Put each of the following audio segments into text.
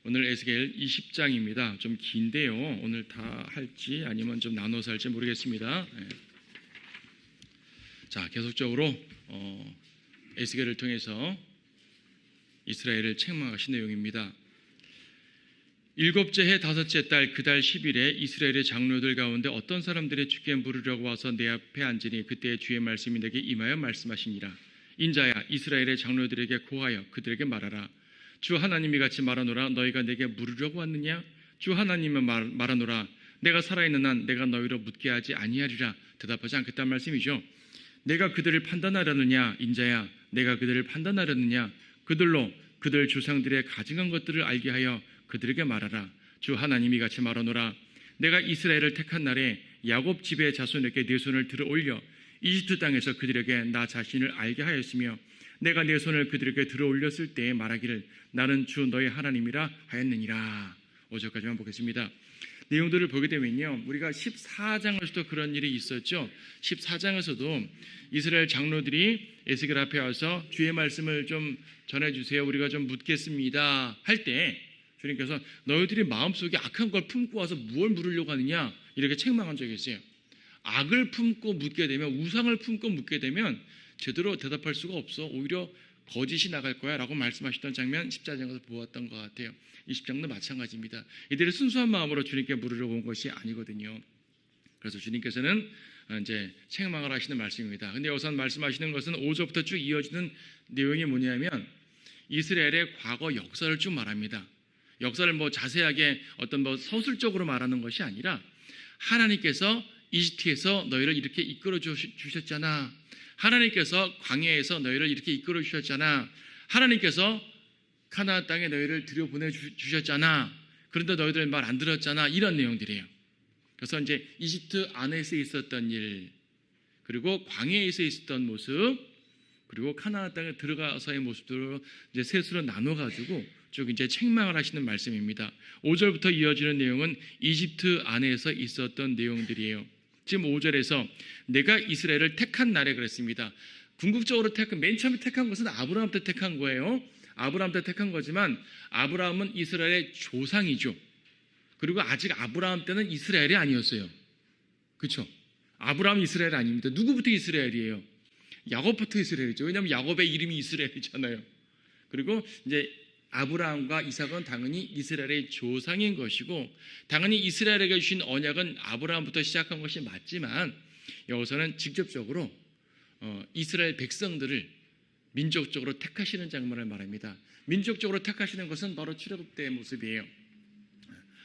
오늘 에스겔 20장입니다. 좀 긴데요. 오늘 다 할지 아니면 좀 나눠서 할지 모르겠습니다. 자, 계속적으로 에스겔을 통해서 이스라엘을 책망하신 내용입니다. 일곱째 해 다섯째 달 그 달 10일에 이스라엘의 장로들 가운데 어떤 사람들이 주께 물으려고 와서 내 앞에 앉으니 그때 주의 말씀이 내게 임하여 말씀하시니라. 인자야, 이스라엘의 장로들에게 고하여 그들에게 말하라. 주 하나님이 같이 말하노라. 너희가 내게 물으려고 왔느냐? 주 하나님은 말하노라. 내가 살아있는 한 내가 너희로 묻게 하지 아니하리라. 대답하지 않겠다는 말씀이죠. 내가 그들을 판단하려느냐? 인자야, 내가 그들을 판단하려느냐? 그들로 그들 조상들의 가증한 것들을 알게 하여 그들에게 말하라. 주 하나님이 같이 말하노라. 내가 이스라엘을 택한 날에 야곱 집의 자손에게 내 손을 들어 올려 이집트 땅에서 그들에게 나 자신을 알게 하였으며 내가 내 손을 그들에게 들어 올렸을 때에 말하기를 나는 주 너희 하나님이라 하였느니라. 5절까지만 보겠습니다. 내용들을 보게 되면요, 우리가 14장에서도 그런 일이 있었죠. 14장에서도 이스라엘 장로들이 에스겔 앞에 와서 주의 말씀을 좀 전해주세요, 우리가 좀 묻겠습니다 할 때 주님께서 너희들이 마음속에 악한 걸 품고 와서 무엇을 물으려고 하느냐 이렇게 책망한 적이 있어요. 악을 품고 묻게 되면, 우상을 품고 묻게 되면 제대로 대답할 수가 없어. 오히려 거짓이 나갈 거야 라고 말씀하셨던 장면 14장에서 보았던 것 같아요. 20장도 마찬가지입니다. 이들이 순수한 마음으로 주님께 물으려고 온 것이 아니거든요. 그래서 주님께서는 이제 책망을 하시는 말씀입니다. 근데 여기서 말씀하시는 것은 5절부터 쭉 이어지는 내용이 뭐냐면 이스라엘의 과거 역사를 쭉 말합니다. 역사를 자세하게 어떤 서술적으로 말하는 것이 아니라 하나님께서 이집트에서 너희를 이렇게 이끌어 주셨잖아. 하나님께서 광야에서 너희를 이렇게 이끌어 주셨잖아. 하나님께서 가나안 땅에 너희를 들여보내 주셨잖아. 그런데 너희들 말 안 들었잖아. 이런 내용들이에요. 그래서 이제 이집트 안에서 있었던 일, 그리고 광야에서 있었던 모습, 그리고 가나안 땅에 들어가서의 모습들로 이제 셋으로 나눠가지고 쭉 이제 책망을 하시는 말씀입니다. 5절부터 이어지는 내용은 이집트 안에서 있었던 내용들이에요. 지금 5절에서 내가 이스라엘을 택한 날에 그랬습니다. 궁극적으로 맨 처음에 택한 것은 아브라함 때 택한 거예요. 아브라함 때 택한 거지만 아브라함은 이스라엘의 조상이죠. 그리고 아직 아브라함 때는 이스라엘이 아니었어요. 그렇죠? 아브라함이 이스라엘 아닙니다. 누구부터 이스라엘이에요? 야곱부터 이스라엘이죠. 왜냐하면 야곱의 이름이 이스라엘이잖아요. 그리고 이제 아브라함과 이삭은 당연히 이스라엘의 조상인 것이고, 당연히 이스라엘에게 주신 언약은 아브라함부터 시작한 것이 맞지만 여기서는 직접적으로 이스라엘 백성들을 민족적으로 택하시는 장면을 말합니다. 민족적으로 택하시는 것은 바로 출애굽 때의 모습이에요.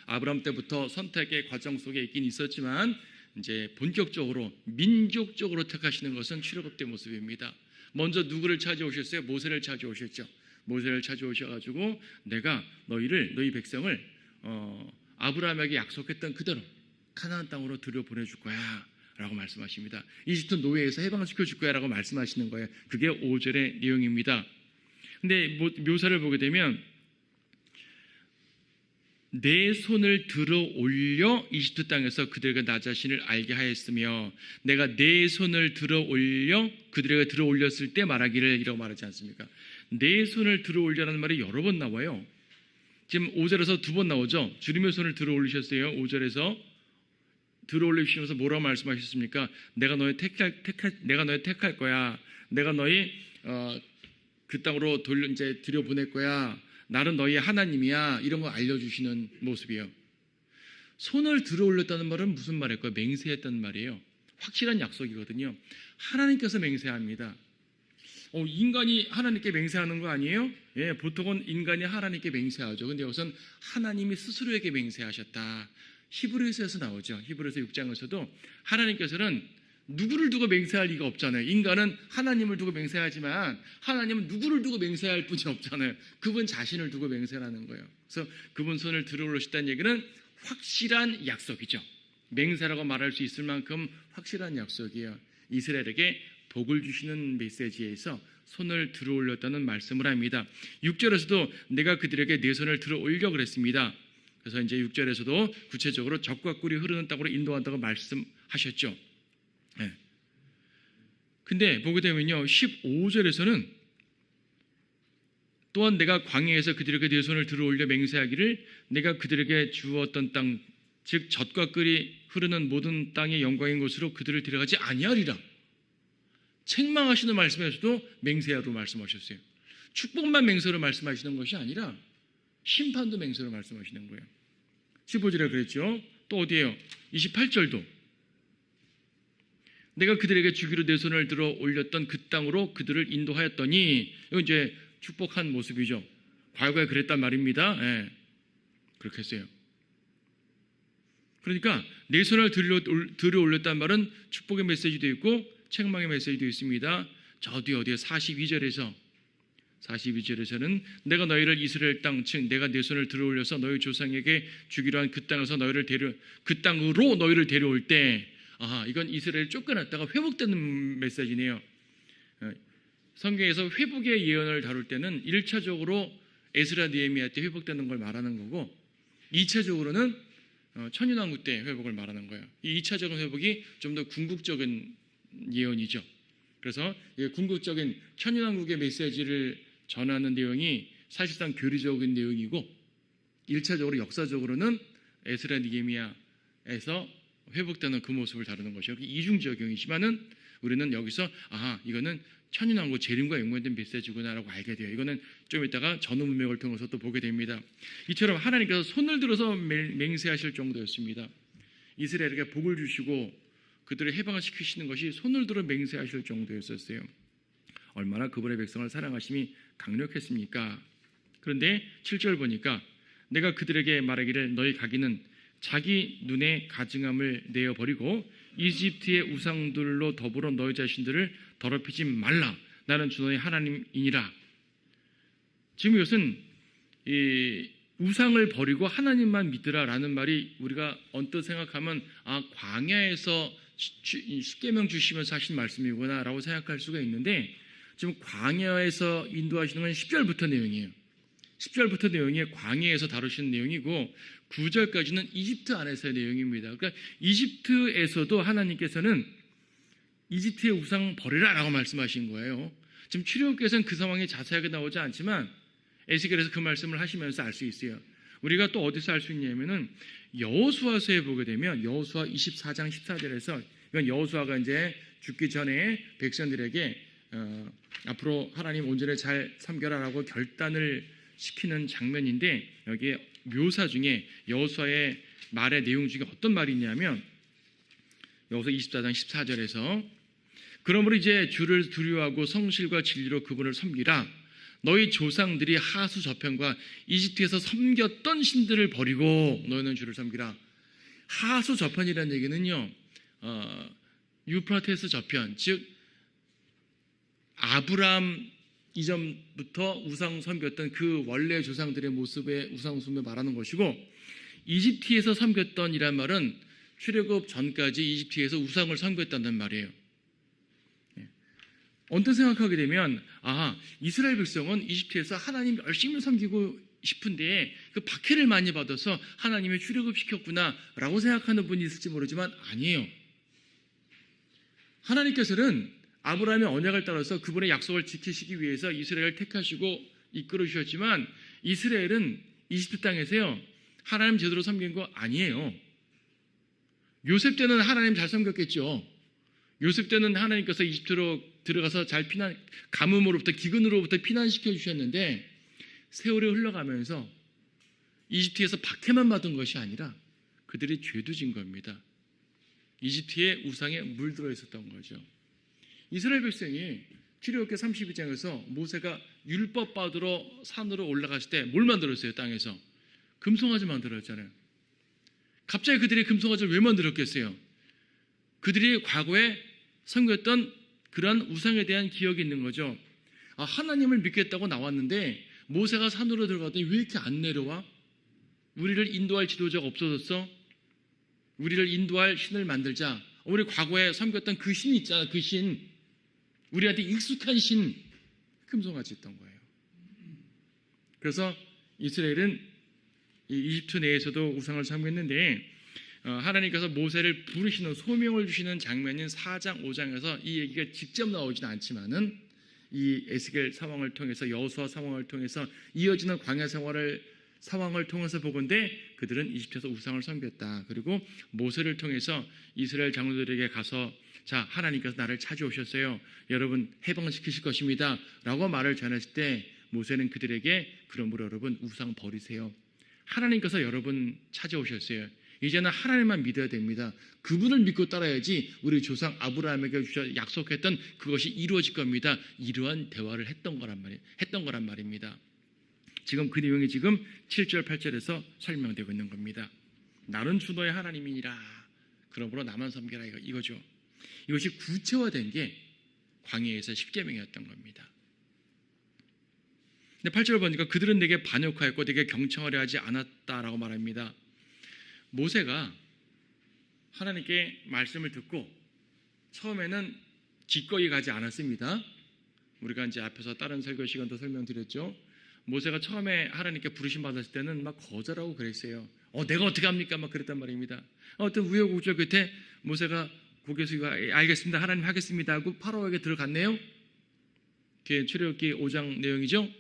아브라함 때부터 선택의 과정 속에 있긴 있었지만 이제 본격적으로 민족적으로 택하시는 것은 출애굽 때 모습입니다. 먼저 누구를 찾아오셨어요? 모세를 찾아오셨죠. 모세를 찾아오셔가지고 내가 너희 백성을 아브라함에게 약속했던 그대로 가나안 땅으로 들여보내줄 거야 라고 말씀하십니다. 이집트 노예에서 해방시켜줄 거야 라고 말씀하시는 거예요. 그게 5절의 내용입니다. 근데 묘사를 보게 되면 내 손을 들어 올려 이집트 땅에서 그들에게 나 자신을 알게 하였으며 내가 내 손을 들어 올려 그들에게 들어 올렸을 때 말하기를 이라고 말하지 않습니까? 내 손을 들어 올려라는 말이 여러 번 나와요. 지금 5절에서 2번 나오죠. 주님의 손을 들어 올리셨어요. 5절에서 들어 올리시면서 뭐라고 말씀하셨습니까? 내가 너희 택할 거야. 내가 너희 그 땅으로 이제 들여보낼 거야. 나는 너희의 하나님이야. 이런 거 알려주시는 모습이에요. 손을 들어 올렸다는 말은 무슨 말일까요? 맹세했다는 말이에요. 확실한 약속이거든요. 하나님께서 맹세합니다. 인간이 하나님께 맹세하는 거 아니에요? 예, 보통은 인간이 하나님께 맹세하죠. 근데 여기서는 하나님이 스스로에게 맹세하셨다. 히브리서에서 나오죠. 히브리서 6장에서도 하나님께서는 누구를 두고 맹세할 리가 없잖아요. 인간은 하나님을 두고 맹세하지만 하나님은 누구를 두고 맹세할 분이 없잖아요. 그분 자신을 두고 맹세하는 거예요. 그래서 그분 손을 들어 올리셨다는 얘기는 확실한 약속이죠. 맹세라고 말할 수 있을 만큼 확실한 약속이에요. 이스라엘에게 복을 주시는 메시지에서 손을 들어 올렸다는 말씀을 합니다. 6절에서도 내가 그들에게 내 손을 들어 올려 그랬습니다. 그래서 이제 6절에서도 구체적으로 젖과 꿀이 흐르는 땅으로 인도한다고 말씀하셨죠. 네. 근데 보게 되면요, 15절에서는 또한 내가 광야에서 그들에게 내 손을 들어올려 맹세하기를 내가 그들에게 주었던 땅, 즉 젖과 꿀이 흐르는 모든 땅의 영광인 곳으로 그들을 데려가지 아니하리라. 책망하시는 말씀에서도 맹세하로 말씀하셨어요. 축복만 맹세로 말씀하시는 것이 아니라 심판도 맹세로 말씀하시는 거예요. 15절에 그랬죠. 또 어디에요? 28절도 내가 그들에게 주기로 내 손을 들어 올렸던 그 땅으로 그들을 인도하였더니, 이건 이제 축복한 모습이죠. 과거에 그랬단 말입니다. 예. 그렇게 했어요. 그러니까 내 손을 들어 올렸단 말은 축복의 메시지도 있고 책망의 메시지도 있습니다. 저 뒤 어디에 42절에서는 내가 너희를 이스라엘 땅, 즉 내가 내 손을 들어 올려서 너희 조상에게 주기로 한 그 땅에서 그 땅으로 너희를 데려올 때, 이건 이스라엘 쫓겨났다가 회복되는 메시지네요. 성경에서 회복의 예언을 다룰 때는 1차적으로 에스라 느헤미야 때 회복되는 걸 말하는 거고, 2차적으로는 천연왕국 때 회복을 말하는 거예요. 이 2차적인 회복이 좀 더 궁극적인 예언이죠. 그래서 궁극적인 천연왕국의 메시지를 전하는 내용이 사실상 교리적인 내용이고, 1차적으로 역사적으로는 에스라 느헤미야에서 회복되는 그 모습을 다루는 것이요. 이중적용이지만은 우리는 여기서 이거는 천연왕국 재림과 연관된 메시지구나라고 알게 돼요. 이거는 좀 이따가 전후 문맥을 통해서 또 보게 됩니다. 이처럼 하나님께서 손을 들어서 맹세하실 정도였습니다. 이스라엘에게 복을 주시고 그들을 해방을 시키시는 것이 손을 들어 맹세하실 정도였었어요. 얼마나 그분의 백성을 사랑하심이 강력했습니까? 그런데 7절 보니까 내가 그들에게 말하기를 너희 가기는 자기 눈에 가증함을 내어버리고 이집트의 우상들로 더불어 너희 자신들을 더럽히지 말라. 나는 주 너희 하나님이니라. 지금 이것은 우상을 버리고 하나님만 믿으라라는 말이 우리가 언뜻 생각하면 광야에서 십계명 주시면서 하신 말씀이구나라고 생각할 수가 있는데, 지금 광야에서 인도하시는 건 10절부터 내용이에요. 10절부터 내용이 광야에서 다루시는 내용이고 9절까지는 이집트 안에서의 내용입니다. 그러니까 이집트에서도 하나님께서는 이집트의 우상 버리라라고 말씀하신 거예요. 지금 출애굽기에서는 그 상황이 자세하게 나오지 않지만 에스겔에서 그 말씀을 하시면서 알 수 있어요. 우리가 또 어디서 알 수 있냐면은 여호수아서에 보게 되면 여호수아 24장 14절에서, 이건 여호수아가 이제 죽기 전에 백성들에게 앞으로 하나님 온전히 잘 섬겨라라고 결단을 시키는 장면인데, 여기에 묘사 중에 여호수아의 말의 내용 중에 어떤 말이 있냐면 여호수아 24장 14절에서 그러므로 이제 주를 두려워하고 성실과 진리로 그분을 섬기라. 너희 조상들이 하수 저편과 이집트에서 섬겼던 신들을 버리고 너희는 주를 섬기라. 하수 저편이라는 얘기는요, 유프라테스 저편, 즉 아브람 이전부터 우상 섬겼던 그 원래 조상들의 모습의 우상 숭배 말하는 것이고, 이집트에서 섬겼던 이란 말은 출애굽 전까지 이집트에서 우상을 섬겼다는 말이에요. 언뜻 생각하게 되면 이스라엘 백성은 이집트에서 하나님 열심히 섬기고 싶은데 그 박해를 많이 받아서 하나님이 출애굽시켰구나 라고 생각하는 분이 있을지 모르지만 아니에요. 하나님께서는 아브라함의 언약을 따라서 그분의 약속을 지키시기 위해서 이스라엘을 택하시고 이끌어 주셨지만, 이스라엘은 이집트 땅에서요 하나님 제대로 섬긴 거 아니에요. 요셉 때는 하나님 잘 섬겼겠죠. 요셉 때는 하나님께서 이집트로 들어가서 잘 가뭄으로부터 기근으로부터 피난시켜 주셨는데, 세월이 흘러가면서 이집트에서 박해만 받은 것이 아니라 그들이 죄도 진 겁니다. 이집트의 우상에 물들어 있었던 거죠. 이스라엘 백성이 출애굽기 32장에서 모세가 율법 받으러 산으로 올라갔을 때 뭘 만들었어요? 땅에서 금송아지 만들었잖아요. 갑자기 그들이 금송아지를 왜 만들었겠어요? 그들이 과거에 섬겼던 그러한 우상에 대한 기억이 있는 거죠. 하나님을 믿겠다고 나왔는데 모세가 산으로 들어가더니 왜 이렇게 안 내려와? 우리를 인도할 지도자가 없어졌어? 우리를 인도할 신을 만들자. 우리 과거에 섬겼던 그 신 있잖아. 그 신, 우리한테 익숙한 신, 금송아지였던 거예요. 그래서 이스라엘은 이집트 내에서도 우상을 섬겼는데, 하나님께서 모세를 부르시는 소명을 주시는 장면인 4장 5장에서 이 얘기가 직접 나오지는 않지만은 이 에스겔 상황을 통해서 여호수아 상황을 통해서 이어지는 광야 상황을 통해서 보건대 그들은 이집트에서 우상을 섬겼다. 그리고 모세를 통해서 이스라엘 장로들에게 가서 자, 하나님께서 나를 찾아오셨어요. 여러분 해방시키실 것입니다. 라고 말을 전했을 때 모세는 그들에게 그러므로 여러분 우상 버리세요. 하나님께서 여러분 찾아오셨어요. 이제는 하나님만 믿어야 됩니다. 그분을 믿고 따라야지 우리 조상 아브라함에게 약속했던 그것이 이루어질 겁니다. 이러한 대화를 했던 거란 말입니다. 지금 그 내용이 지금 7절 8절에서 설명되고 있는 겁니다. 나는 주 너의 하나님이니라. 그러므로 나만 섬겨라 이거죠. 이것이 구체화된 게 광야에서 십계명이었던 겁니다. 근데 8절 보니까 그들은 내게 반역하였고 내게 경청하려 하지 않았다라고 말합니다. 모세가 하나님께 말씀을 듣고 처음에는 기꺼이 가지 않았습니다. 우리가 이제 앞에서 다른 설교 시간도 설명드렸죠. 모세가 처음에 하나님께 부르심 받았을 때는 막 거절하고 그랬어요. 내가 어떻게 합니까? 막 그랬단 말입니다. 어떤 우여곡절 끝에 모세가 고개 숙이고 알겠습니다. 하나님 하겠습니다 하고 파로에게 들어갔네요. 그게 출애굽기 5장 내용이죠.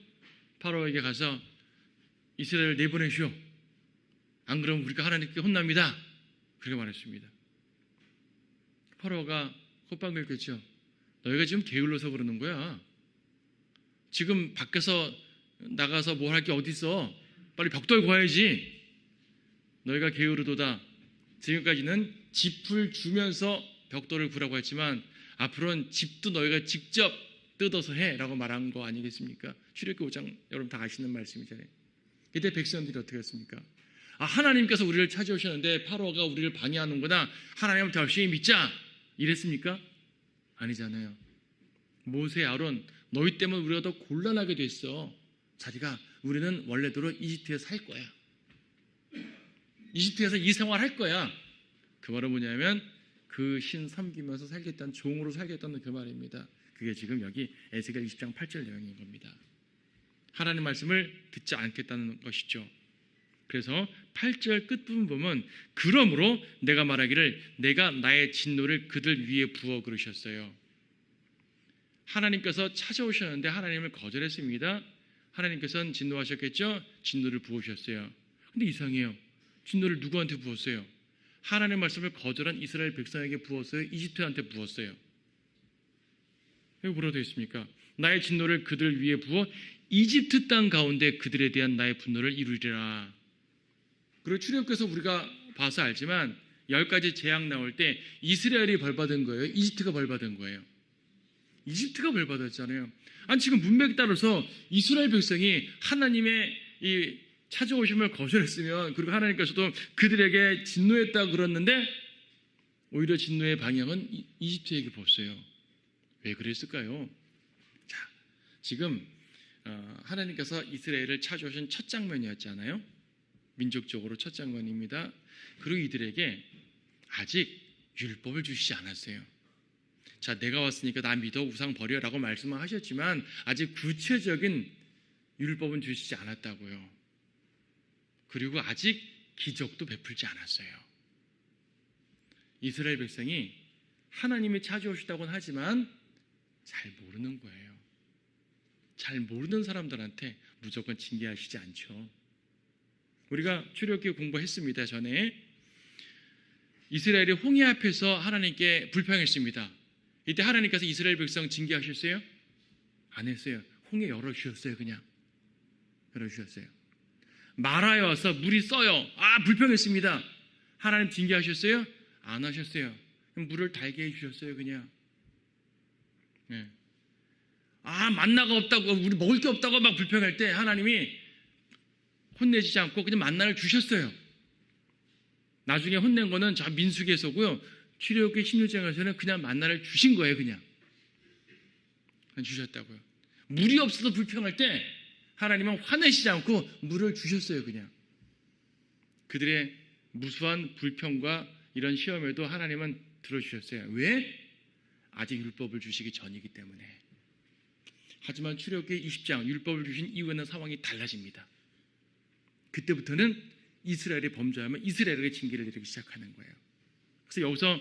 파로에게 가서 이스라엘을 내보내시오. 안 그러면 우리가 하나님께 혼납니다. 그렇게 말했습니다. 파로가 콧방귀를 꼈죠. 너희가 지금 게을러서 그러는 거야. 지금 밖에서 나가서 뭘 할 게 어디 있어. 빨리 벽돌 구해야지. 너희가 게으르도다. 지금까지는 짚을 주면서 벽돌을 구라고 했지만 앞으로는 짚도 너희가 직접 뜯어서 해라고 말한 거 아니겠습니까? 출애굽기 5장 여러분 다 아시는 말씀이잖아요. 그때 백성들이 어떻게 했습니까? 하나님께서 우리를 찾아오셨는데 파로가 우리를 방해하는구나. 하나님을 더 열심히 믿자. 이랬습니까? 아니잖아요. 모세, 아론 너희 때문에 우리가 더 곤란하게 됐어. 자기가 우리는 원래대로 이집트에서 살 거야. 이집트에서 이 생활 할 거야. 그 말은 뭐냐면 그 신 섬기면서 살겠다는 종으로 살겠다는 그 말입니다. 그게 지금 여기 에스겔 20장 8절 내용인 겁니다. 하나님 말씀을 듣지 않겠다는 것이죠. 그래서 8절 끝부분 보면 그러므로 내가 말하기를 내가 나의 진노를 그들 위에 부어 그러셨어요. 하나님께서 찾아오셨는데 하나님을 거절했습니다. 하나님께서는 진노하셨겠죠? 진노를 부으셨어요. 근데 이상해요. 진노를 누구한테 부었어요? 하나님의 말씀을 거절한 이스라엘 백성에게 부었어요? 이집트한테 부었어요? 여기 뭐라고 되어 있습니까? 나의 진노를 그들 위에 부어 이집트 땅 가운데 그들에 대한 나의 분노를 이루리라. 그리고 출애굽기에서 우리가 봐서 알지만 10가지 재앙 나올 때 이스라엘이 벌받은 거예요? 이집트가 벌받은 거예요? 이집트가 벌받았잖아요. 아니 지금 문맥에 따라서 이스라엘 백성이 하나님의 이 찾아오심을 거절했으면 그리고 하나님께서도 그들에게 진노했다 그랬는데 오히려 진노의 방향은 이집트에게 부었어요. 왜 그랬을까요? 자, 지금 하나님께서 이스라엘을 찾아오신 첫 장면이었잖아요. 민족적으로 첫 장면입니다. 그리고 이들에게 아직 율법을 주시지 않았어요. 자, 내가 왔으니까 나 믿어 우상 버려라고 말씀을 하셨지만 아직 구체적인 율법은 주시지 않았다고요. 그리고 아직 기적도 베풀지 않았어요. 이스라엘 백성이 하나님이 찾아오시다고는 하지만 잘 모르는 거예요. 잘 모르는 사람들한테 무조건 징계하시지 않죠. 우리가 출애굽기 공부했습니다. 전에 이스라엘이 홍해 앞에서 하나님께 불평했습니다. 이때 하나님께서 이스라엘 백성 징계하셨어요? 안 했어요. 홍해 열어주셨어요. 그냥 열어주셨어요. 마라에 와서 물이 써요. 불평했습니다. 하나님 징계하셨어요? 안 하셨어요. 물을 달게 해주셨어요. 그냥. 네. 만나가 없다고 우리 먹을 게 없다고 막 불평할 때 하나님이 혼내지 않고 그냥 만나를 주셨어요. 나중에 혼낸 거는 저 민수기에서고요. 출애굽기 16장에서는 그냥 만나를 주신 거예요. 그냥 주셨다고요. 물이 없어서 불평할 때 하나님은 화내시지 않고 물을 주셨어요. 그냥 그들의 무수한 불평과 이런 시험에도 하나님은 들어주셨어요. 왜? 아직 율법을 주시기 전이기 때문에. 하지만 출애굽기 20장 율법을 주신 이후에는 상황이 달라집니다. 그때부터는 이스라엘이 범죄하면 이스라엘에게 징계를 내리기 시작하는 거예요. 그래서 여기서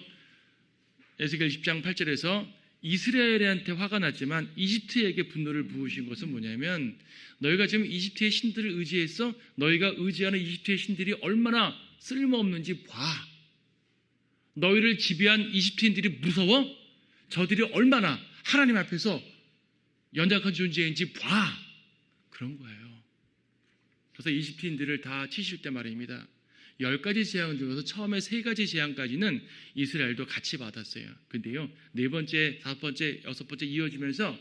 에스겔 10장 8절에서 이스라엘한테 화가 났지만 이집트에게 분노를 부으신 것은 뭐냐면 너희가 지금 이집트의 신들을 의지해서 너희가 의지하는 이집트의 신들이 얼마나 쓸모없는지 봐. 너희를 지배한 이집트인들이 무서워? 저들이 얼마나 하나님 앞에서 연약한 존재인지 봐. 그런 거예요. 그래서 이집트인들을 다 치실 때 말입니다. 10가지 재앙 중에서 처음에 3가지 재앙까지는 이스라엘도 같이 받았어요. 근데요, 4번째, 5번째, 6번째 이어지면서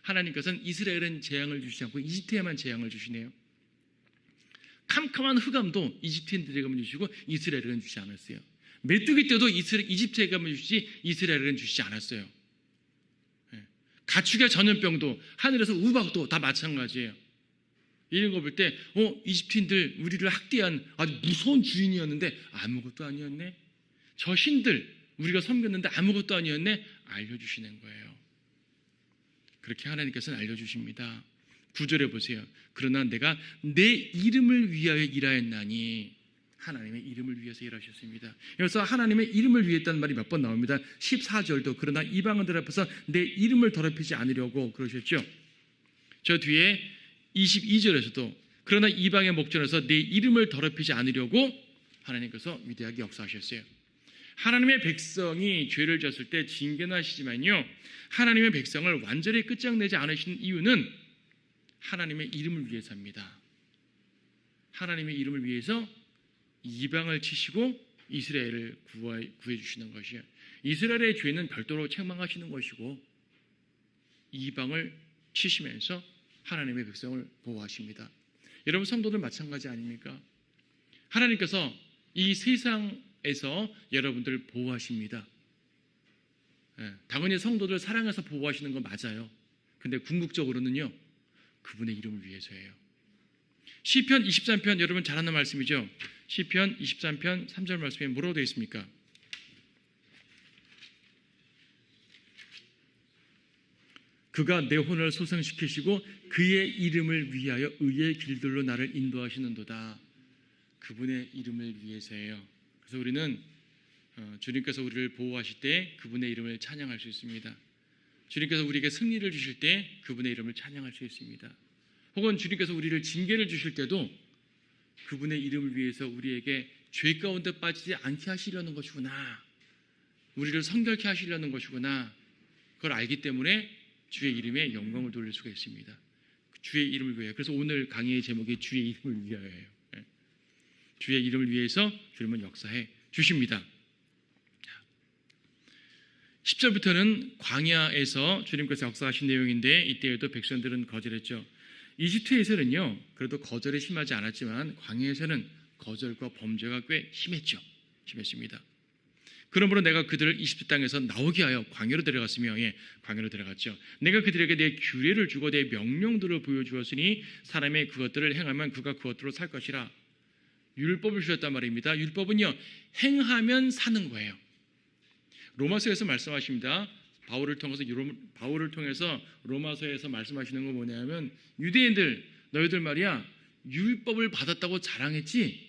하나님께서는 이스라엘은 재앙을 주시지 않고 이집트에만 재앙을 주시네요. 캄캄한 흑암도 이집트인들에게만 주시고 이스라엘에게는 주지 않았어요. 메뚜기 때도 이집트에게만 주시지 이스라엘에게는 주시지 않았어요. 가축의 전염병도 하늘에서 우박도 다 마찬가지예요. 이런 거 볼 때 이집트인들 우리를 학대한 아주 무서운 주인이었는데 아무것도 아니었네. 저 신들 우리가 섬겼는데 아무것도 아니었네. 알려주시는 거예요. 그렇게 하나님께서는 알려주십니다. 9절에 보세요. 그러나 내가 내 이름을 위하여 일하였나니. 하나님의 이름을 위해서 일하셨습니다. 여기서 하나님의 이름을 위했다는 말이 몇 번 나옵니다. 14절도 그러나 이방인들 앞에서 내 이름을 더럽히지 않으려고 그러셨죠. 저 뒤에 22절에서도 그러나 이방의 목전에서 내 이름을 더럽히지 않으려고 하나님께서 위대하게 역사하셨어요. 하나님의 백성이 죄를 졌을 때 징계는 하시지만요, 하나님의 백성을 완전히 끝장내지 않으신 이유는 하나님의 이름을 위해서입니다. 하나님의 이름을 위해서 이방을 치시고 이스라엘을 구해 주시는 것이에요. 이스라엘의 죄는 별도로 책망하시는 것이고 이방을 치시면서 하나님의 백성을 보호하십니다. 여러분 성도들 마찬가지 아닙니까? 하나님께서 이 세상에서 여러분들을 보호하십니다. 당연히 성도들 사랑해서 보호하시는 건 맞아요. 근데 궁극적으로는요, 그분의 이름을 위해서예요. 시편 23편 여러분 잘 아는 말씀이죠. 시편 23편 3절 말씀에 뭐라고 되어 있습니까? 그가 내 혼을 소생시키시고 그의 이름을 위하여 의의 길들로 나를 인도하시는도다. 그분의 이름을 위해서예요. 그래서 우리는 주님께서 우리를 보호하실 때 그분의 이름을 찬양할 수 있습니다. 주님께서 우리에게 승리를 주실 때 그분의 이름을 찬양할 수 있습니다. 혹은 주님께서 우리를 징계를 주실 때도 그분의 이름을 위해서 우리에게 죄 가운데 빠지지 않게 하시려는 것이구나, 우리를 성결케 하시려는 것이구나, 그걸 알기 때문에 주의 이름에 영광을 돌릴 수가 있습니다. 주의 이름을 위하여. 그래서 오늘 강의의 제목이 주의 이름을 위하여예요. 주의 이름을 위해서 주님은 역사해 주십니다. 10절부터는 광야에서 주님께서 역사하신 내용인데 이때에도 백성들은 거절했죠. 이집트에서는요, 그래도 거절이 심하지 않았지만 광야에서는 거절과 범죄가 꽤 심했습니다. 그러므로 내가 그들을 이집트 땅에서 나오게 하여 광야로 데려갔으며, 광야로 데려갔죠. 내가 그들에게 내 규례를 주고 내 명령들을 보여주었으니 사람의 그것들을 행하면 그가 그것들로 살 것이라. 율법을 주셨단 말입니다. 율법은요, 행하면 사는 거예요. 로마서에서 말씀하십니다. 바울을 통해서 로마서에서 말씀하시는 건 뭐냐면, 유대인들 너희들 말이야 율법을 받았다고 자랑했지.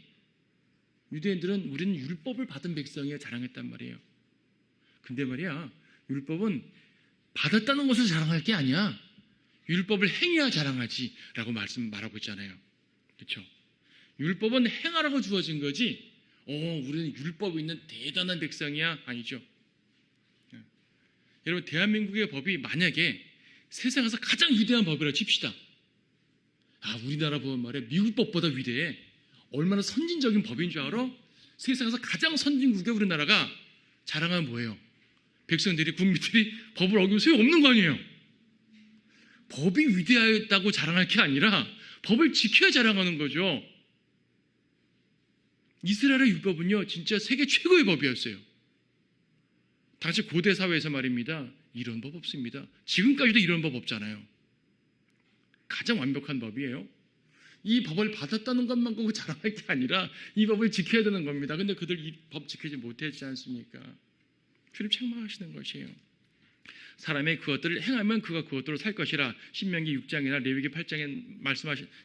유대인들은 우리는 율법을 받은 백성이야 자랑했단 말이에요. 근데 말이야, 율법은 받았다는 것을 자랑할 게 아니야. 율법을 행해야 자랑하지 라고 말하고 있잖아요. 그렇죠? 율법은 행하라고 주어진 거지 우리는 율법이 있는 대단한 백성이야 아니죠. 여러분, 대한민국의 법이 만약에 세상에서 가장 위대한 법이라고 칩시다. 우리나라 법은 말이야 미국 법보다 위대해. 얼마나 선진적인 법인 줄 알아? 세상에서 가장 선진국의 우리나라가 자랑하면 뭐예요? 백성들이, 국민들이 법을 어기면 소용없는 거 아니에요. 법이 위대하다고 자랑할 게 아니라 법을 지켜야 자랑하는 거죠. 이스라엘의 율법은요 진짜 세계 최고의 법이었어요. 당시 고대 사회에서 말입니다, 이런 법 없습니다. 지금까지도 이런 법 없잖아요. 가장 완벽한 법이에요. 이 법을 받았다는 것만 보고 자랑할 게 아니라 이 법을 지켜야 되는 겁니다. 근데 그들 이 법 지키지 못했지 않습니까? 주님 책망하시는 것이에요. 사람의 그것들을 행하면 그가 그것들로 살 것이라. 신명기 6장이나 레위기 8장에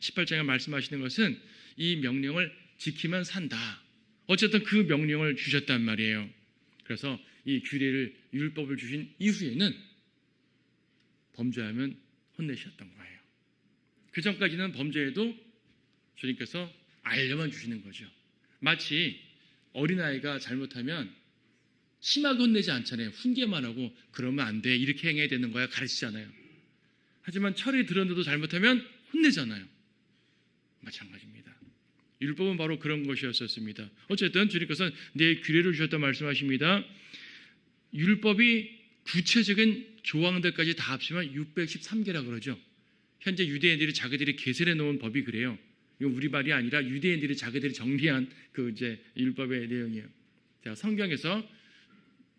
18장에 말씀하시는 것은 이 명령을 지키면 산다. 어쨌든 그 명령을 주셨단 말이에요. 그래서 이 규례를, 율법을 주신 이후에는 범죄하면 혼내셨던 거예요. 그 전까지는 범죄해도 주님께서 알려만 주시는 거죠. 마치 어린아이가 잘못하면 심하게 혼내지 않잖아요. 훈계만 하고 그러면 안 돼, 이렇게 행해야 되는 거야 가르치잖아요. 하지만 철이 들었는데도 잘못하면 혼내잖아요. 마찬가지입니다. 율법은 바로 그런 것이었었습니다. 어쨌든 주님께서 내 규례를 주셨다 말씀하십니다. 율법이 구체적인 조항들까지 다 합치면 613개라 그러죠. 현재 유대인들이 자기들이 개설해 놓은 법이 그래요. 이건 우리 말이 아니라 유대인들이 자기들이 정리한 그 이제 율법의 내용이에요. 자, 성경에서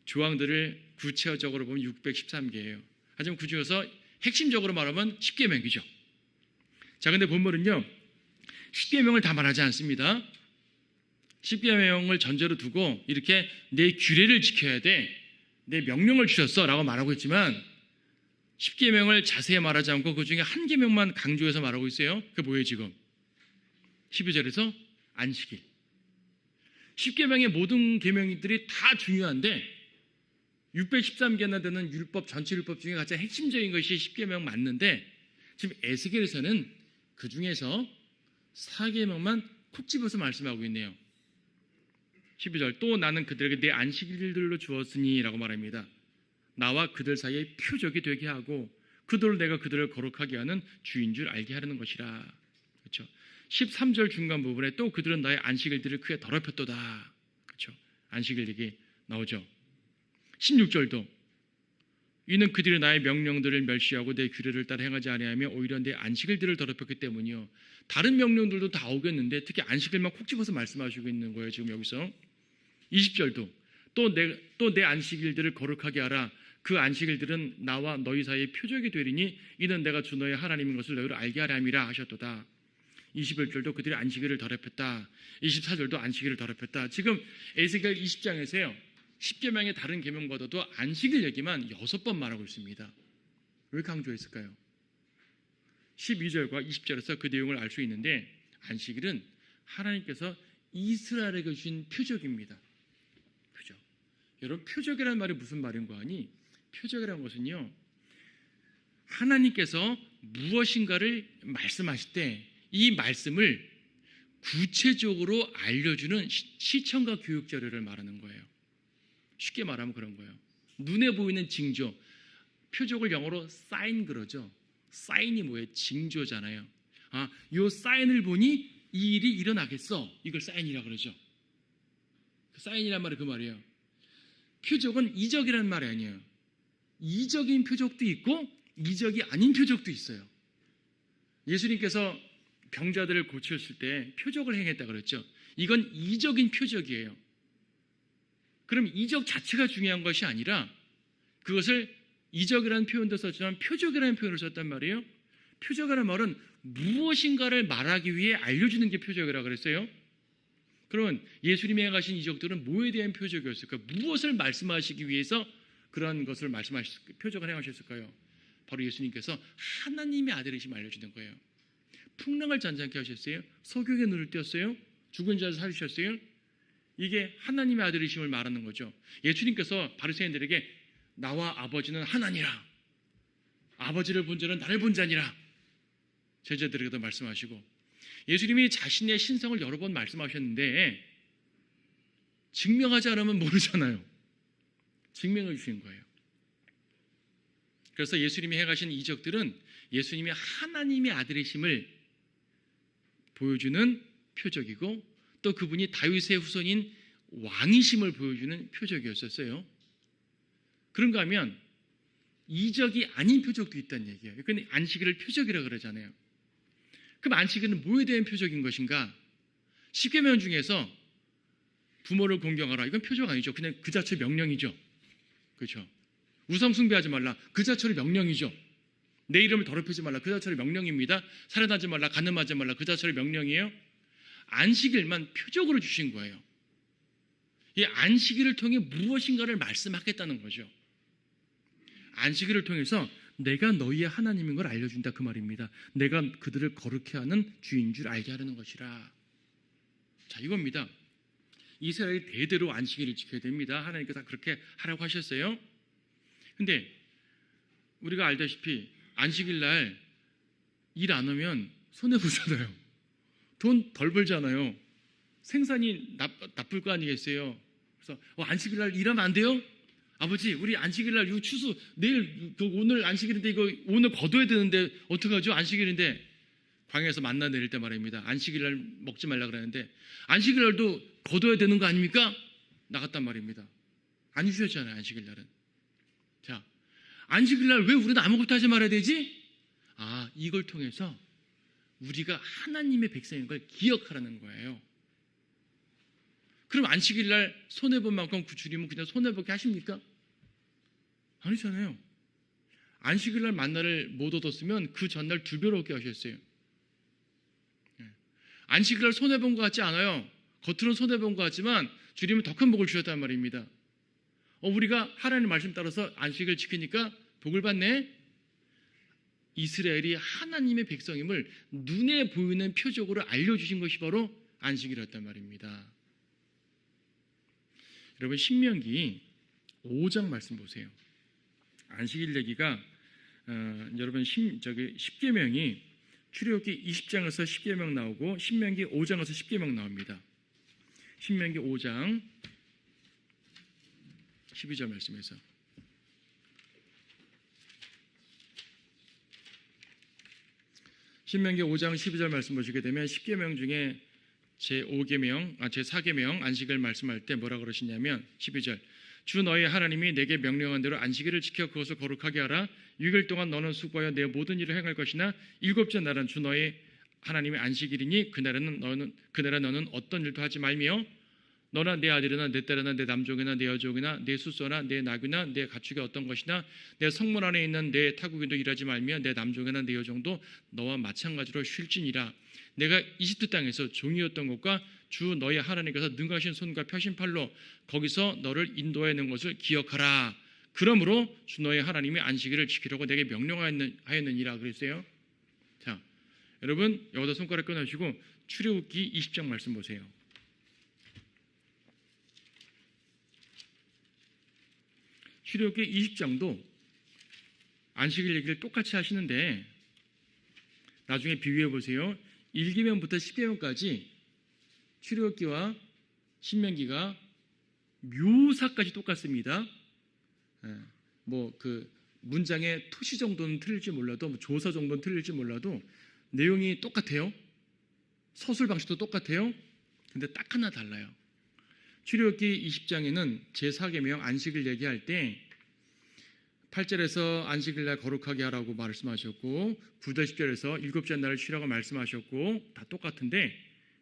조항들을 구체적으로 보면 613개예요. 하지만 그 중에서 핵심적으로 말하면 10계명이죠. 자, 근데 본문은요, 10계명을 다 말하지 않습니다. 10계명을 전제로 두고 이렇게 내 규례를 지켜야 돼, 내 명령을 주셨어 라고 말하고 있지만 10계명을 자세히 말하지 않고 그 중에 한 계명만 강조해서 말하고 있어요. 그게 뭐예요 지금? 12절에서 안식일. 10계명의 모든 계명들이 다 중요한데 613개나 되는 율법, 전체 율법 중에 가장 핵심적인 것이 10계명 맞는데 지금 에스겔에서는 그 중에서 4계명만 콕 집어서 말씀하고 있네요. 12절, 또 나는 그들에게 내 안식일들로 주었으니 라고 말합니다. 나와 그들 사이에 표적이 되게 하고 그들로 내가 그들을 거룩하게 하는 주인 줄 알게 하려는 것이라. 그렇죠. 13절 중간 부분에 또 그들은 나의 안식일들을 크게 더럽혔도다. 그렇죠. 안식일 얘기 나오죠. 16절도 이는 그들이 나의 명령들을 멸시하고 내 규례를 따라 행하지 아니하며 오히려 내 안식일들을 더럽혔기 때문이요. 다른 명령들도 다 오겠는데 특히 안식일만 콕 집어서 말씀하시고 있는 거예요. 지금 여기서 20절도 또 내 안식일들을 거룩하게 하라. 그 안식일들은 나와 너희 사이의 표적이 되리니 이는 내가 주 너의 하나님인 것을 너희로 알게 하려 함이라 하셨도다. 21절도 그들이 안식일을 더럽혔다. 24절도 안식일을 더럽혔다. 지금 에스겔 20장에서요. 10계명의 다른 계명보다도 안식일 얘기만 6번 말하고 있습니다. 왜 강조했을까요? 12절과 20절에서 그 내용을 알 수 있는데 안식일은 하나님께서 이스라엘에게 주신 표적입니다. 표적. 여러분, 표적이라는 말이 무슨 말인가 하니 표적이라는 것은요, 하나님께서 무엇인가를 말씀하실 때 이 말씀을 구체적으로 알려주는 시청과 교육 자료를 말하는 거예요. 쉽게 말하면 그런 거예요. 눈에 보이는 징조, 표적을 영어로 사인 그러죠. 사인이 뭐예요? 징조잖아요. 아, 이 사인을 보니 이 일이 일어나겠어. 이걸 사인이라고 그러죠. 사인이란 말이 그 말이에요. 표적은 이적이라는 말이 아니에요. 이적인 표적도 있고 이적이 아닌 표적도 있어요. 예수님께서 병자들을 고쳤을 때 표적을 행했다 그랬죠. 이건 이적인 표적이에요. 그럼 이적 자체가 중요한 것이 아니라 그것을 이적이라는 표현도 썼지만 표적이라는 표현을 썼단 말이에요. 표적이라는 말은 무엇인가를 말하기 위해 알려주는 게 표적이라고 그랬어요. 그러면 예수님이 행하신 이적들은 뭐에 대한 표적이었을까? 무엇을 말씀하시기 위해서 그런 것을 표적을 행하셨을까요? 바로 예수님께서 하나님의 아들이심을 알려주는 거예요. 풍랑을 잔잔케 하셨어요. 소경의 눈을 띄었어요. 죽은 자를 살리셨어요. 이게 하나님의 아들이심을 말하는 거죠. 예수님께서 바리새인들에게 나와 아버지는 하나니라. 아버지를 본 자는 나를 본 자니라. 제자들에게도 말씀하시고 예수님이 자신의 신성을 여러 번 말씀하셨는데 증명하지 않으면 모르잖아요. 증명해 주신 거예요. 그래서 예수님이 행하신 이적들은 예수님이 하나님의 아들이심을 보여주는 표적이고 또 그분이 다윗의 후손인 왕이심을 보여주는 표적이었었어요. 그런가 하면 이적이 아닌 표적도 있다는 얘기예요. 그러니까 안식일을 표적이라고 그러잖아요. 그럼 안식일은 뭐에 대한 표적인 것인가? 10계명 중에서 부모를 공경하라. 이건 표적 아니죠. 그냥 그 자체 명령이죠. 그렇죠. 우상 숭배하지 말라. 그 자체로 명령이죠. 내 이름을 더럽히지 말라. 그 자체로 명령입니다. 살인하지 말라. 간음하지 말라. 그 자체로 명령이에요. 안식일만 표적으로 주신 거예요. 이 안식일을 통해 무엇인가를 말씀하겠다는 거죠. 안식일을 통해서 내가 너희의 하나님인 걸 알려준다 그 말입니다. 내가 그들을 거룩해 하는 주인 줄 알게 하려는 것이라. 자, 이겁니다. 이스라엘이 대대로 안식일을 지켜야 됩니다. 하나님께서 그렇게 하라고 하셨어요. 근데 우리가 알다시피 안식일 날 일 안 하면 손해보잖아요. 돈 덜 벌잖아요. 생산이 나쁠 거 아니겠어요. 그래서 안식일 날 일하면 안 돼요? 아버지, 우리 안식일 날 이거 추수 내일 오늘 안식일인데 이거 오늘 거둬야 되는데 어떡하죠? 안식일인데 광야에서 만나 내릴 때 말입니다. 안식일 날 먹지 말라 그러는데 안식일 날도 거둬야 되는 거 아닙니까? 나갔단 말입니다. 안 주셨잖아요. 안식일 날은. 자, 안식일 날 왜 우리는 아무것도 하지 말아야 되지? 이걸 통해서 우리가 하나님의 백성인 걸 기억하라는 거예요. 그럼 안식일 날 손해본 만큼 주님은 그냥 손해보게 하십니까? 아니잖아요. 안식일 날 만나를 못 얻었으면 그 전날 2배로 얻게 하셨어요. 안식일 날 손해본 것 같지 않아요. 겉으로는 손해본 것 같지만 주님은 더 큰 복을 주셨단 말입니다. 우리가 하나님 말씀 따라서 안식을 지키니까 복을 받네. 이스라엘이 하나님의 백성임을 눈에 보이는 표적으로 알려주신 것이 바로 안식일이었단 말입니다. 여러분, 신명기 5장 말씀 보세요. 안식일 얘기가 여러분 10계명이 출애굽기 20장에서 10계명 나오고 신명기 5장에서 10계명 나옵니다. 신명기 5장 12절 말씀에서 신명기 5장 12절 말씀 보시게 되면 10계명 중에 제4계명 안식을 말씀할 때 뭐라 그러시냐면 12절 주 너희 하나님이 내게 명령한 대로 안식일을 지켜 그것을 거룩하게 하라. 6일 동안 너는 수고하여 내 모든 일을 행할 것이나 일곱째 날은 주 너희 하나님의 안식일이니 그날은 너는 어떤 일도 하지 말며 너나 내 아들이나 내 딸이나 내 남종이나 내 여종이나 내 수소나 내 나귀나 내 가축이 어떤 것이나 내 성문 안에 있는 내 타국인도 일하지 말며 내 남종이나 내 여종도 너와 마찬가지로 쉴지니라. 내가 이집트 땅에서 종이었던 것과 주 너희 하나님께서 능하신 손과 펴신 팔로 거기서 너를 인도해 낸 것을 기억하라. 그러므로 주 너희 하나님이 안식일을 지키려고 내게 명령하였느니라 그랬어요. 자, 여러분 여기다 손가락 끊으시고 출애굽기 20장 말씀 보세요. 출애굽기 20장도 안식일 얘기를 똑같이 하시는데 나중에 비교해 보세요. 1계명부터 10계명까지 출애굽기와 신명기가 묘사까지 똑같습니다. 그 문장의 토시 정도는 틀릴지 몰라도 조사 정도는 틀릴지 몰라도 내용이 똑같아요. 서술 방식도 똑같아요. 근데 딱 하나 달라요. 출애굽기 20장에는 제4계명 안식일 얘기할 때 8절에서 안식일날 거룩하게 하라고 말씀하셨고 9절 10절에서 일곱째 날을 쉬라고 말씀하셨고 다 똑같은데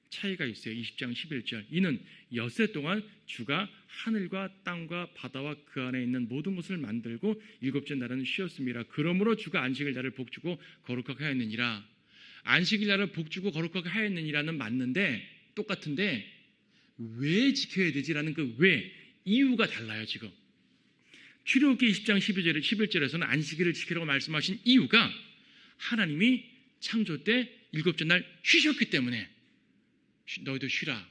차이가 있어요. 20장 11절 이는 엿새 동안 주가 하늘과 땅과 바다와 그 안에 있는 모든 것을 만들고 일곱째 날은 쉬었습니다. 그러므로 주가 안식일 날을 복주고 거룩하게 하였느니라. 안식일 날을 복주고 거룩하게 하였느니라는 맞는데 똑같은데 왜 지켜야 되지라는 그 왜 이유가 달라요. 지금 출애굽기 20장 11절에서는 안식일을 지키라고 말씀하신 이유가 하나님이 창조 때 일곱째 날 쉬셨기 때문에 너희도 쉬라.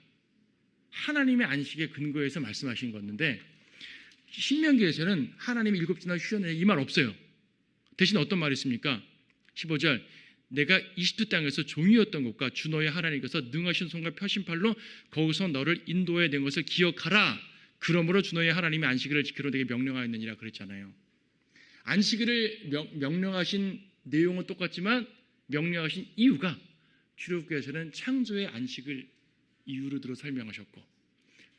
하나님의 안식의 근거에서 말씀하신 건데 신명기에서는 하나님이 일곱째 날 쉬었느냐 이 말 없어요. 대신 어떤 말이 있습니까? 15절 내가 이집트 땅에서 종이었던 것과 주 너의 하나님께서 능하신 손과 펴신 팔로 거기서 너를 인도해 낸 것을 기억하라. 그러므로 주 너의 하나님의 안식일을 지키러 내게 명령하였느니라 그랬잖아요. 안식일을 명령하신 내용은 똑같지만 명령하신 이유가 출애굽기에서는 창조의 안식을 이유로 들어 설명하셨고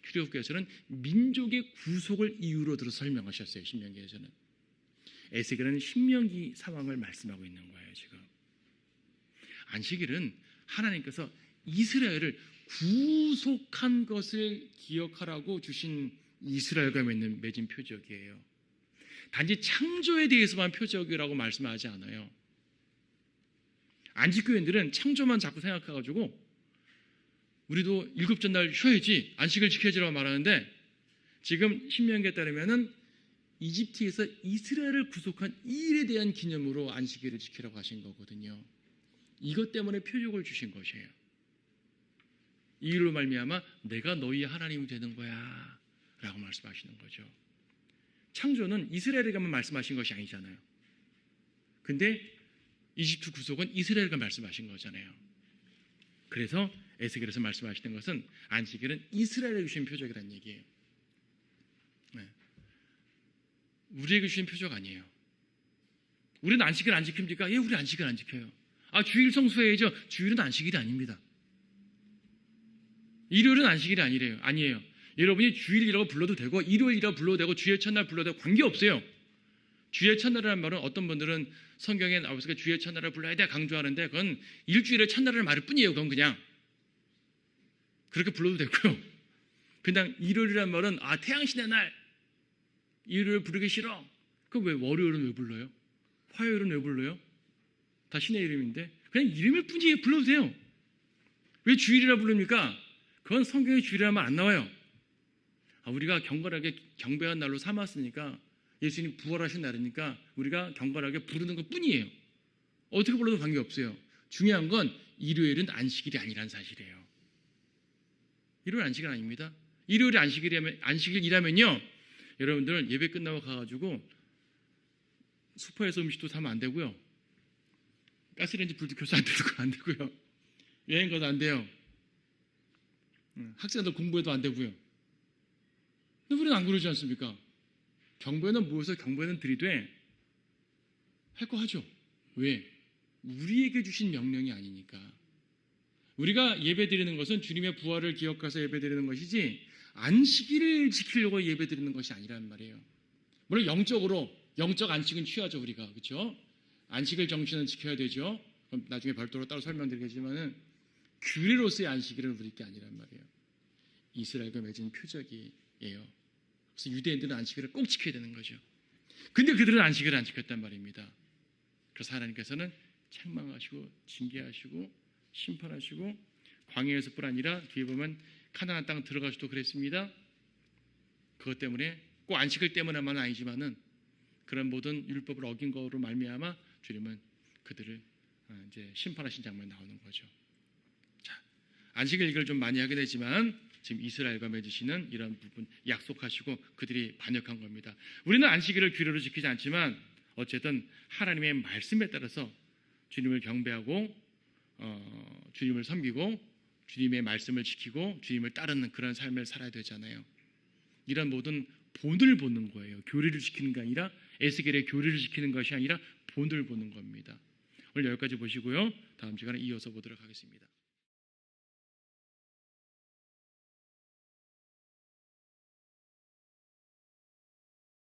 출애굽기에서는 민족의 구속을 이유로 들어 설명하셨어요. 신명기에서는. 에스겔은 신명기 상황을 말씀하고 있는 거예요. 지금 안식일은 하나님께서 이스라엘을 구속한 것을 기억하라고 주신 이스라엘과 맺은 표적이에요. 단지 창조에 대해서만 표적이라고 말씀하지 않아요. 안식교인들은 창조만 자꾸 생각해가지고 우리도 일곱째 날 쉬어야지 안식을 지켜야지라고 말하는데 지금 신명기에 따르면은 이집트에서 이스라엘을 구속한 이 일에 대한 기념으로 안식일을 지키라고 하신 거거든요. 이것 때문에 표적을 주신 것이에요. 이 일로 말미암아 내가 너희의 하나님이 되는 거야 라고 말씀하시는 거죠. 창조는 이스라엘에게만 말씀하신 것이 아니잖아요. 근데 이집트 구속은 이스라엘과 말씀하신 거잖아요. 그래서 에스겔에서 말씀하시는 것은 안식일은 이스라엘에게 주신 표적이라는 얘기예요. 네. 우리에게 주신 표적 아니에요. 우리는 안식일 안 지킵니까? 예, 우리 안식일 안 지켜요. 주일 성수해야죠. 주일은 안식일이 아닙니다. 일요일은 안식일이 아니에요. 여러분이 주일이라고 불러도 되고 일요일이라고 불러도 되고 주의 첫날 불러도 되고 관계없어요. 주의 첫날이라는 말은 어떤 분들은 성경에 나와서 주의 첫날을 불러야 돼 강조하는데 그건 일주일의 첫날을 말일 뿐이에요. 그건 그냥 그렇게 불러도 되고요. 그냥 일요일이라는 말은 태양신의 날 일요일 부르기 싫어. 그럼 왜 월요일은 왜 불러요? 화요일은 왜 불러요? 다 신의 이름인데 그냥 이름일 뿐이에요. 불러도 돼요. 왜 주일이라 부릅니까? 그건 성경에 주일이라는 말 안 나와요. 우리가 경건하게 경배한 날로 삼았으니까 예수님 부활하신 날이니까 우리가 경건하게 부르는 것 뿐이에요. 어떻게 불러도 관계없어요. 중요한 건 일요일은 안식일이 아니라는 사실이에요. 일요일 안식일 아닙니다. 일요일이 안식일이라면요. 여러분들은 예배 끝나고 가가지고 슈퍼에서 음식도 사면 안 되고요. 가스레인지 불도 켜서 안 되고요. 여행 가도 안 돼요. 학생들 공부해도 안 되고요. 근데 우리는 안 그러지 않습니까? 경배는 모여서 경배는 드리되 할 거 하죠. 왜? 우리에게 주신 명령이 아니니까. 우리가 예배 드리는 것은 주님의 부활을 기억해서 예배 드리는 것이지 안식일을 지키려고 예배 드리는 것이 아니란 말이에요. 물론 영적 안식은 취하죠. 우리가. 그렇죠? 안식일 정신은 지켜야 되죠. 그럼 나중에 별도로 따로 설명드리겠지만은 규례로서의 안식일은 우리 게 아니란 말이에요. 이스라엘과 맺은 표적이에요. 그래서 유대인들은 안식일을 꼭 지켜야 되는 거죠. 근데 그들은 안식일을 안 지켰단 말입니다. 그래서 하나님께서는 책망하시고 징계하시고 심판하시고 광야에서뿐 아니라 뒤에 보면 가나안 땅 들어가서도 그랬습니다. 그것 때문에 꼭 안식일 때문에만 아니지만은 그런 모든 율법을 어긴 거로 말미암아 주님은 그들을 이제 심판하신 장면이 나오는 거죠. 자, 안식일 얘기를 좀 많이 하게 되지만 지금 이스라엘과 맺으시는 이런 부분 약속하시고 그들이 반역한 겁니다. 우리는 안식일을 규례로 지키지 않지만 어쨌든 하나님의 말씀에 따라서 주님을 경배하고 주님을 섬기고 주님의 말씀을 지키고 주님을 따르는 그런 삶을 살아야 되잖아요. 이런 모든 본을 보는 거예요. 교리를 지키는 게 아니라 에스겔의 교리를 지키는 것이 아니라 본을 보는 겁니다. 오늘 여기까지 보시고요. 다음 시간에 이어서 보도록 하겠습니다.